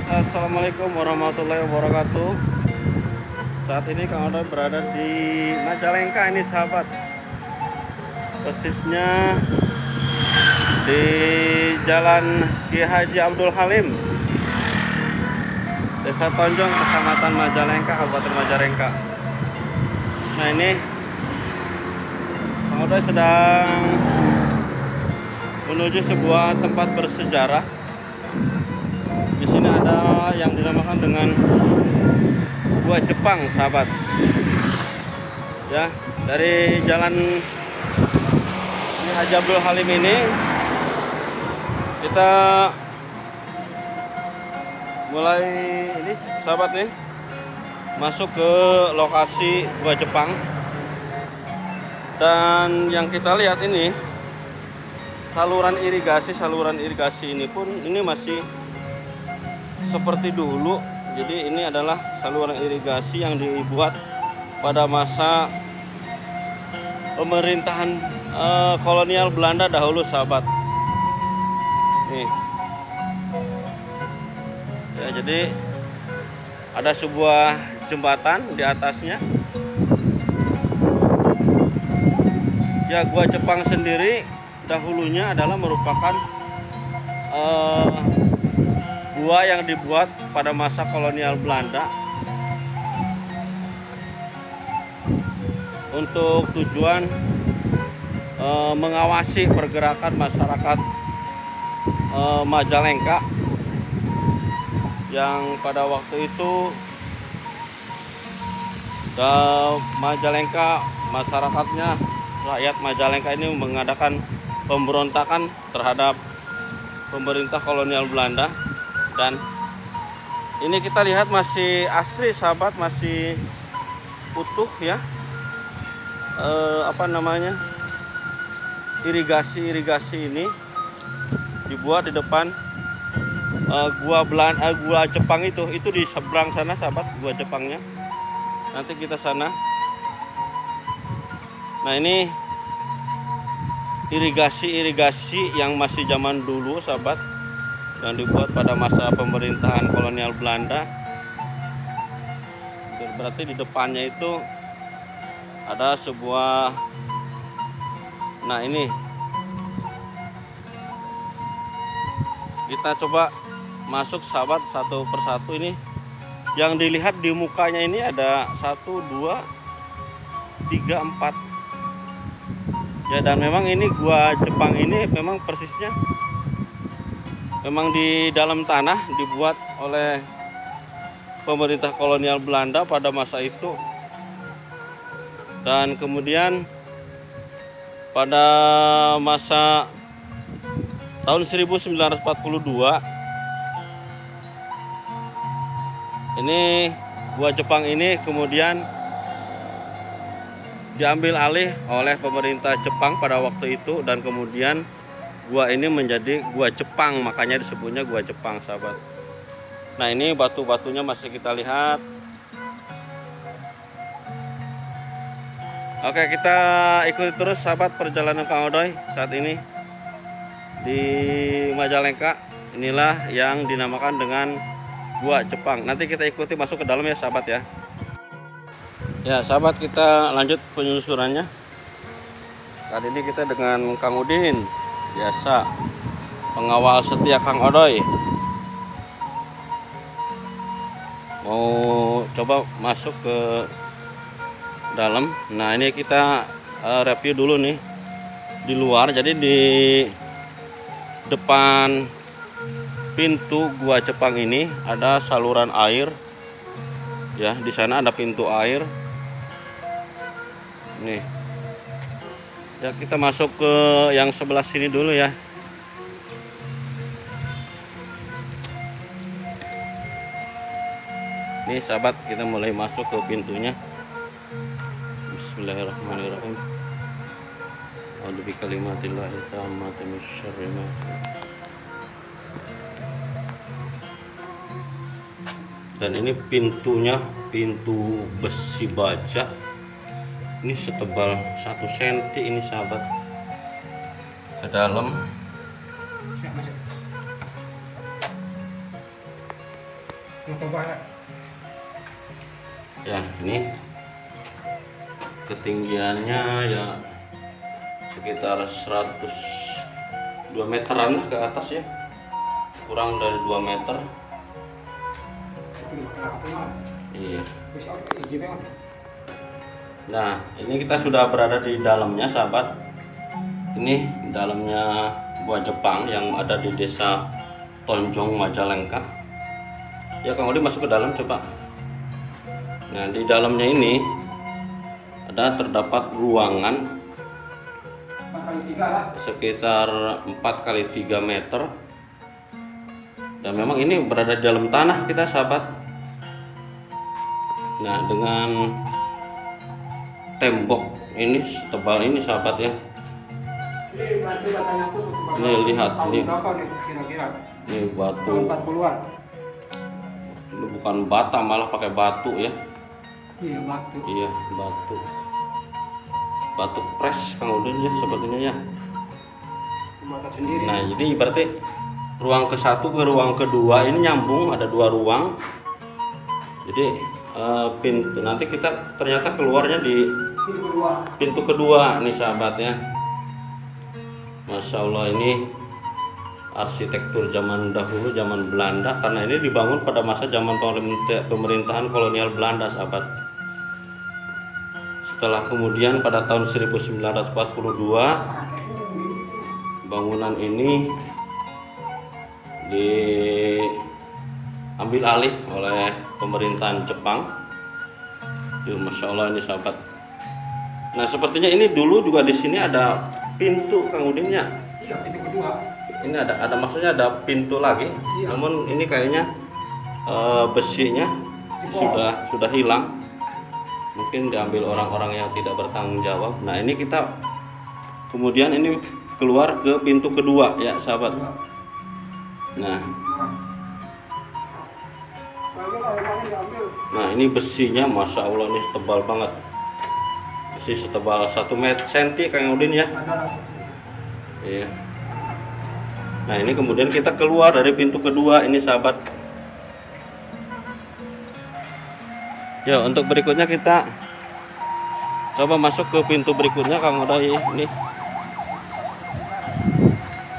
Assalamualaikum warahmatullahi wabarakatuh. Saat ini Kang Odoy berada di Majalengka ini sahabat. Persisnya di Jalan Ki Haji Abdul Halim, Desa Tonjong, Kecamatan Majalengka, Kabupaten Majalengka. Nah, ini Kang Odoy sedang menuju sebuah tempat bersejarah. Di sini ada yang dinamakan dengan Gua Jepang, sahabat. Ya, dari Jalan Ki Haji Abdul Halim ini kita mulai ini sahabat nih masuk ke lokasi Gua Jepang. Dan yang kita lihat ini saluran irigasi ini pun ini masih seperti dulu. Jadi ini adalah saluran irigasi yang dibuat pada masa pemerintahan kolonial Belanda dahulu, sahabat. Nih. Ya, jadi ada sebuah jembatan di atasnya. Ya, Gua Jepang sendiri dahulunya adalah merupakan gua yang dibuat pada masa kolonial Belanda untuk tujuan mengawasi pergerakan masyarakat Majalengka yang pada waktu itu Majalengka, masyarakatnya, rakyat Majalengka ini mengadakan pemberontakan terhadap pemerintah kolonial Belanda. Dan ini kita lihat masih asli, sahabat, masih utuh ya. Irigasi ini dibuat di depan gua Jepang itu di seberang sana, sahabat, gua Jepangnya. Nanti kita sana. Nah, ini irigasi yang masih zaman dulu, sahabat, yang dibuat pada masa pemerintahan kolonial Belanda. Berarti di depannya itu ada sebuah, nah ini kita coba masuk, sahabat, satu persatu. Ini yang dilihat di mukanya ini ada 1, 2, 3, 4 ya. Dan memang ini Gua Jepang ini memang persisnya memang di dalam tanah, dibuat oleh pemerintah kolonial Belanda pada masa itu. Dan kemudian pada masa tahun 1942 ini Gua Jepang ini kemudian diambil alih oleh pemerintah Jepang pada waktu itu, dan kemudian gua ini menjadi Gua Jepang, makanya disebutnya Gua Jepang, sahabat. Nah, ini batu-batunya masih kita lihat. Oke, kita ikuti terus, sahabat, perjalanan Kang Odoy saat ini di Majalengka. Inilah yang dinamakan dengan Gua Jepang. Nanti kita ikuti masuk ke dalam ya, sahabat ya. Ya, sahabat, kita lanjut penyusurannya. Kali ini kita dengan Kang Udin, biasa pengawal setia Kang Odoy. Mau coba masuk ke dalam. Nah, ini kita review dulu nih di luar. Jadi di depan pintu Gua Jepang ini ada saluran air ya. Di sana ada pintu air nih ya. Kita masuk ke yang sebelah sini dulu ya. Nih, sahabat, kita mulai masuk ke pintunya. Bismillahirrahmanirrahim. A'udzu bikalimatillahi tammati min syarri ma khalaq. Dan ini pintunya pintu besi baja Ini setebal 1 cm ini sahabat ke dalam. Ya, ini ketinggiannya ya sekitar 102 meteran ke atas ya, kurang dari 2 meter. Iya. Nah, ini kita sudah berada di dalamnya sahabat. Ini dalamnya gua Jepang yang ada di desa Tonjong, Majalengka. Ya, Kang Odi masuk ke dalam coba. Nah, di dalamnya ini terdapat ruangan sekitar 4x3 meter. Dan memang ini berada di dalam tanah kita sahabat. Nah, dengan tembok ini setebal ini sahabat ya. Ini lihat ini batu. Ini bukan bata, malah pakai batu ya. Iya, batu. Iya, batu pres Kang Udin ya sepertinya ya. Nah, jadi berarti ruang ke-1 ke ruang kedua ini nyambung, ada 2 ruang. Jadi pintu nanti kita ternyata keluarnya di pintu kedua nih sahabat ya. Masya Allah, ini arsitektur zaman dahulu, zaman Belanda, karena ini dibangun pada masa zaman pemerintahan kolonial Belanda sahabat. Setelah kemudian pada tahun 1942 bangunan ini diambil alih oleh pemerintahan Jepang. Masya Allah ini sahabat. Nah, sepertinya ini dulu juga di sini ada pintu Kang Udin ya. Iya, pintu kedua. Ini ada maksudnya ada pintu lagi. Iya. Namun ini kayaknya besinya sudah hilang. Mungkin diambil orang-orang yang tidak bertanggung jawab. Nah, ini kita kemudian ini keluar ke pintu kedua ya sahabat. Nah, ini besinya Masya Allah ini tebal banget. Besi setebal 1 cm Kang Udin ya. Iya. Nah, ini kemudian kita keluar dari pintu kedua ini sahabat. Ya, untuk berikutnya kita coba masuk ke pintu berikutnya Kang Udin ini.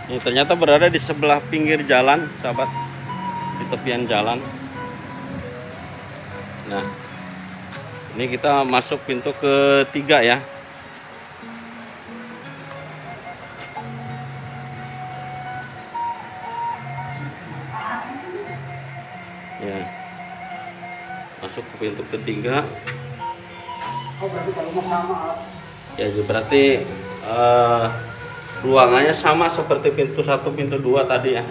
Ini ternyata berada di sebelah pinggir jalan sahabat, di tepian jalan. Nah, ini kita masuk pintu ketiga ya. Ya, masuk ke pintu ketiga. Oh, berarti kalau mau sama. Ya, berarti ruangannya sama seperti pintu 1, pintu 2 tadi ya.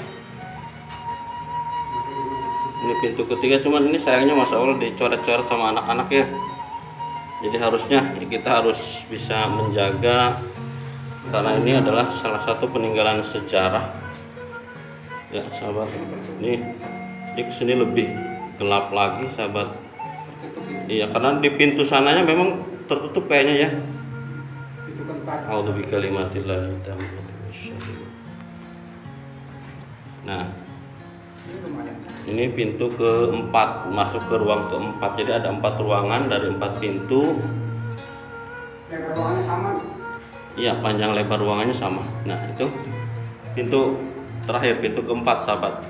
Ini pintu ketiga, cuman ini sayangnya Masya Allah dicoret-coret sama anak-anak ya. Jadi harusnya kita harus bisa menjaga, karena ini adalah salah satu peninggalan sejarah ya sahabat. Ini kesini lebih gelap lagi sahabat. Iya, karena di pintu sananya memang tertutup kayaknya ya. A'udzu bikalimatillahi tammati. Nah, ini pintu keempat, masuk ke ruang keempat. Jadi ada 4 ruangan dari 4 pintu. Lebar ruangannya sama. Iya, panjang lebar ruangannya sama. Nah, itu pintu terakhir, pintu keempat sahabat.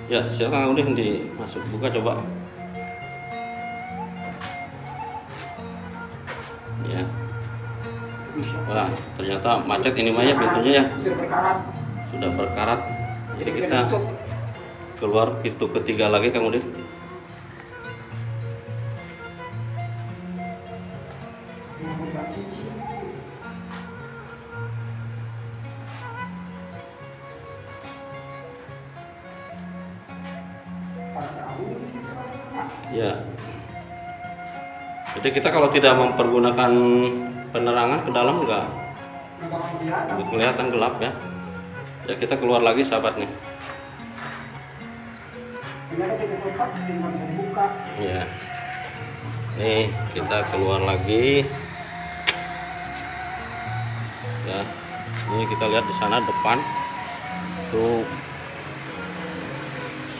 Ya, silakan udah masuk, buka coba. Ya. Wah, ternyata macet ini mah ya pintunya ya. Sudah berkarat. Jadi kita keluar pintu ketiga lagi Kang Udin. Ya. Jadi kita kalau tidak mempergunakan penerangan ke dalam enggak kelihatan gelap ya. Ya, kita keluar lagi sahabat nih. Ya. Nih kita keluar lagi ya. Ini kita lihat di sana depan tuh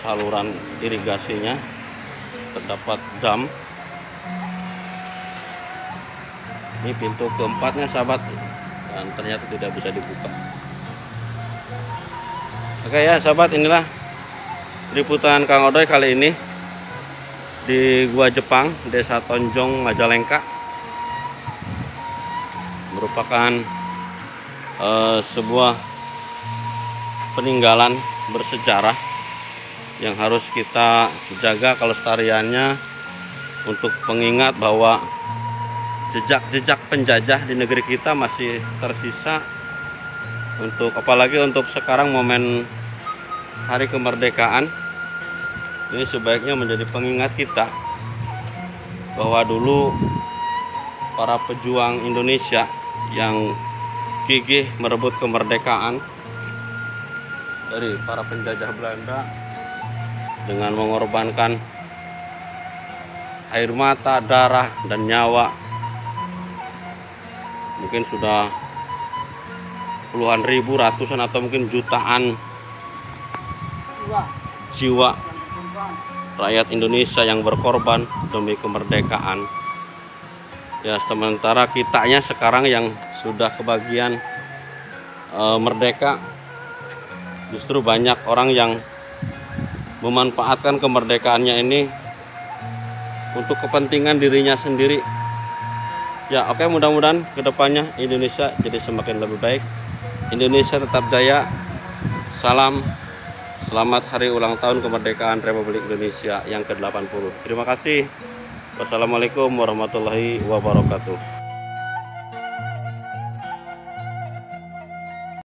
saluran irigasinya, terdapat dam. Ini pintu keempatnya sahabat, dan ternyata tidak bisa dibuka. Oke ya sahabat, inilah liputan Kang Odoy kali ini di Gua Jepang, Desa Tonjong, Majalengka. Merupakan sebuah peninggalan bersejarah yang harus kita jaga kelestariannya, untuk pengingat bahwa jejak-jejak penjajah di negeri kita masih tersisa. Untuk apalagi untuk sekarang momen hari kemerdekaan ini sebaiknya menjadi pengingat kita bahwa dulu para pejuang Indonesia yang gigih merebut kemerdekaan dari para penjajah Belanda dengan mengorbankan air mata, darah, dan nyawa. Mungkin sudah puluhan ribu, ratusan, atau mungkin jutaan jiwa rakyat Indonesia yang berkorban demi kemerdekaan. Ya, sementara kitanya sekarang yang sudah kebagian merdeka, justru banyak orang yang memanfaatkan kemerdekaannya ini untuk kepentingan dirinya sendiri. Ya, oke, mudah-mudahan kedepannya Indonesia jadi semakin lebih baik. Indonesia tetap jaya. Salam, selamat hari ulang tahun kemerdekaan Republik Indonesia yang ke-80. Terima kasih. Wassalamualaikum warahmatullahi wabarakatuh.